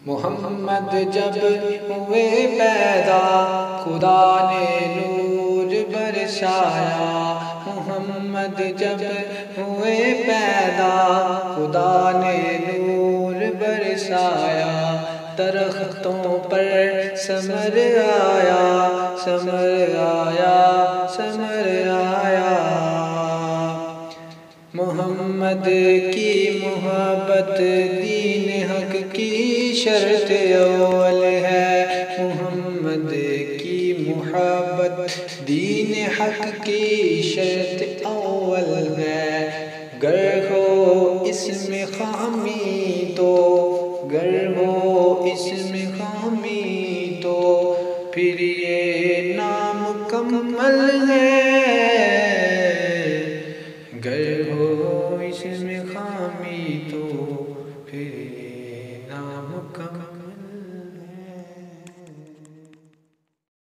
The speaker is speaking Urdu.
محمد جب ہوئے پیدا خدا نے نور برسایا، محمد جب ہوئے پیدا خدا نے نور برسایا، درختوں پر ثمر آیا، ثمر آیا، ثمر آیا۔ محمد کی محبت دین حق کی شرط اول ہے، محمد کی محبت دین حق کی شرط اول ہے۔ گر ہو اس میں خامی تو، گر ہو اس میں خامی تو پھر یہ نامکمل ہے، گر ہو اس میں خامی تو پھر یہ نامکمل